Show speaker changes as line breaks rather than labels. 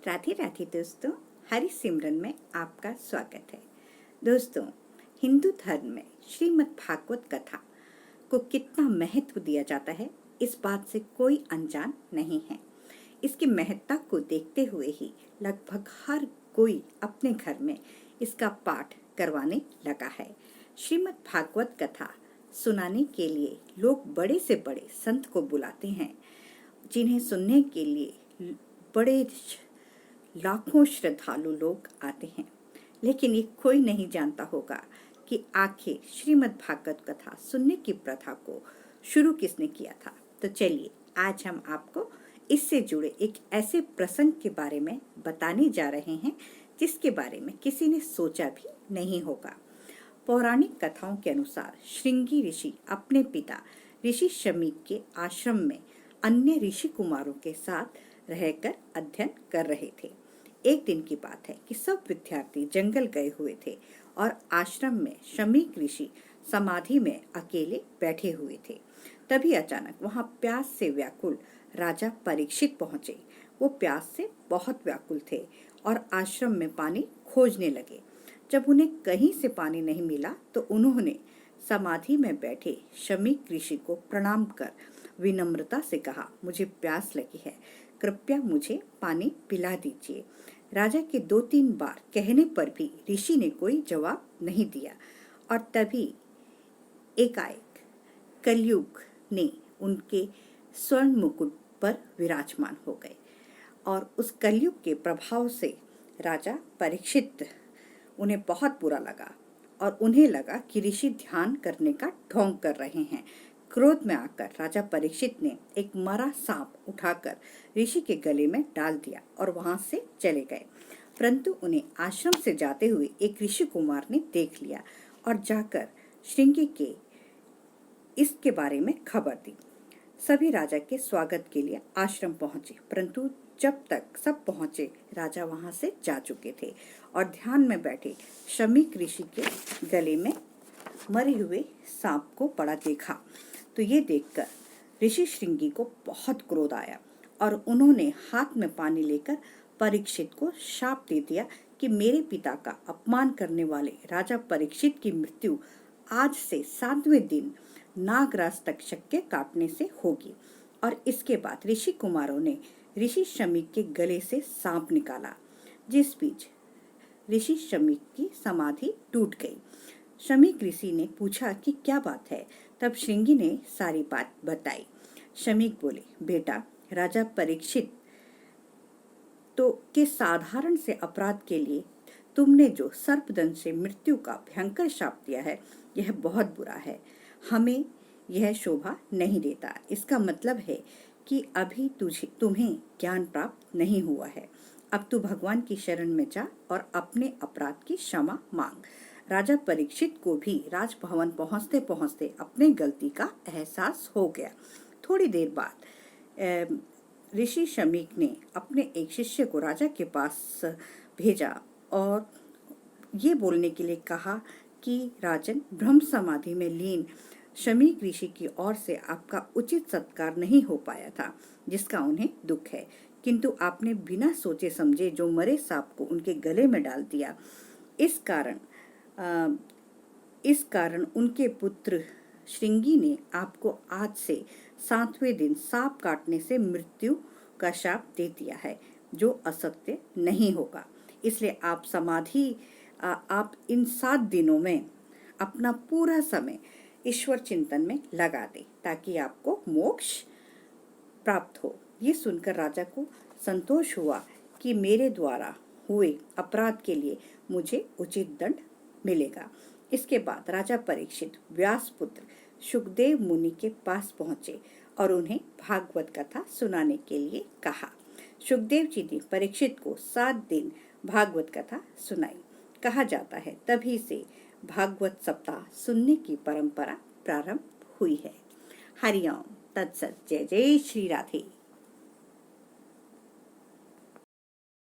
राधे राधे दोस्तों, हरि सिमरन में आपका स्वागत है। दोस्तों, हिंदू धर्म में श्रीमद् भागवत कथा को कितना महत्व दिया जाता है, इस बात से कोई अनजान नहीं है। इसकी महत्ता को देखते हुए ही लगभग हर कोई अपने घर में इसका पाठ करवाने लगा है। श्रीमद् भागवत कथा सुनाने के लिए लोग बड़े से बड़े संत को बुलाते हैं, जिन्हें सुनने के लिए बड़े लाखों श्रद्धालु लोग आते हैं। लेकिन ये कोई नहीं जानता होगा कि आखिर श्रीमद् भागवत कथा सुनने की प्रथा को शुरू किसने किया था। तो चलिए, आज हम आपको इससे जुड़े एक ऐसे प्रसंग के बारे में बताने जा रहे हैं जिसके बारे में किसी ने सोचा भी नहीं होगा। पौराणिक कथाओं के अनुसार श्रृंगी ऋषि अपने पिता ऋषि शमीक के आश्रम में अन्य ऋषि कुमारों के साथ रहकर अध्ययन कर रहे थे। एक दिन की बात है कि सब विद्यार्थी जंगल गए हुए थे और आश्रम में शमीक ऋषि समाधि में अकेले बैठे हुए थे। तभी अचानक वहां प्यास से व्याकुल राजा परीक्षित पहुंचे। वो प्यास से बहुत व्याकुल थे और आश्रम में पानी खोजने लगे। जब उन्हें कहीं से पानी नहीं मिला तो उन्होंने समाधि में बैठे शमीक ऋषि को प्रणाम कर विनम्रता से कहा, मुझे प्यास लगी है, कृपया मुझे पानी पिला दीजिए। राजा के 2-3 बार कहने पर भी ऋषि ने कोई जवाब नहीं दिया और तभी एकाएक कलयुग ने उनके स्वर्ण मुकुट पर विराजमान हो गए और उस कलयुग के प्रभाव से राजा परीक्षित उन्हें बहुत बुरा लगा और उन्हें लगा कि ऋषि ध्यान करने का ढोंग कर रहे हैं। क्रोध में आकर राजा परीक्षित ने एक मरा सांप उठाकर ऋषि के गले में डाल दिया और वहां से चले गए। परंतु उन्हें आश्रम से जाते हुए एक ऋषि कुमार ने देख लिया और जाकर श्रृंगी के इसके बारे में खबर दी। सभी राजा के स्वागत के लिए आश्रम पहुंचे, परंतु जब तक सब पहुंचे राजा वहां से जा चुके थे और ध्यान में बैठे शमीक ऋषि के गले में मरे हुए सांप को पड़ा देखा। तो ये देखकर ऋषि श्रृंगी को बहुत क्रोध आया और उन्होंने हाथ में पानी लेकर परीक्षित को शाप दे दिया कि मेरे पिता का अपमान करने वाले राजा परीक्षित की मृत्यु आज से 7वें दिन नागराज तक्षक के काटने से होगी। और इसके बाद ऋषि कुमारों ने ऋषि शमीक के गले से सांप निकाला, जिस बीच ऋषि शमीक की समाधि टूट गई। शमीक ऋषि ने पूछा कि क्या बात है। तब श्रृंगी ने सारी बात बताई। शमीक बोले, बेटा, राजा परीक्षित तो के साधारण से अपराध के लिए तुमने जो सर्पदंश से मृत्यु का भयंकर शाप दिया है, यह बहुत बुरा है। हमें यह शोभा नहीं देता। इसका मतलब है कि अभी तुम्हें ज्ञान प्राप्त नहीं हुआ है। अब तू भगवान की शरण में जा और अपने अपराध की क्षमा मांग। राजा परीक्षित को भी राजभवन पहुंचते पहुंचते अपने गलती का एहसास हो गया। थोड़ी देर बाद ऋषि शमीक ने अपने एक शिष्य को राजा के पास भेजा और ये बोलने के लिए कहा कि राजन, ब्रह्म समाधि में लीन शमीक ऋषि की ओर से आपका उचित सत्कार नहीं हो पाया था, जिसका उन्हें दुख है, किंतु आपने बिना सोचे समझे जो मरे सांप को उनके गले में डाल दिया। इस कारण उनके पुत्र श्रृंगी ने आपको आज से 7वें दिन सांप काटने से मृत्यु का शाप दे दिया है, जो असत्य नहीं होगा। इसलिए आप इन 7 दिनों में अपना पूरा समय ईश्वर चिंतन में लगा दें ताकि आपको मोक्ष प्राप्त हो। ये सुनकर राजा को संतोष हुआ कि मेरे द्वारा हुए अपराध के लिए मुझे उचित दंड मिलेगा। इसके बाद राजा परीक्षित व्यास पुत्र शुकदेव मुनि के पास पहुंचे और उन्हें भागवत कथा सुनाने के लिए कहा। शुकदेव जी ने परीक्षित को 7 दिन भागवत कथा सुनाई। कहा जाता है तभी से भागवत सप्ताह सुनने की परंपरा प्रारंभ हुई है। हरिओम तत्सत। जय जय श्री राधे।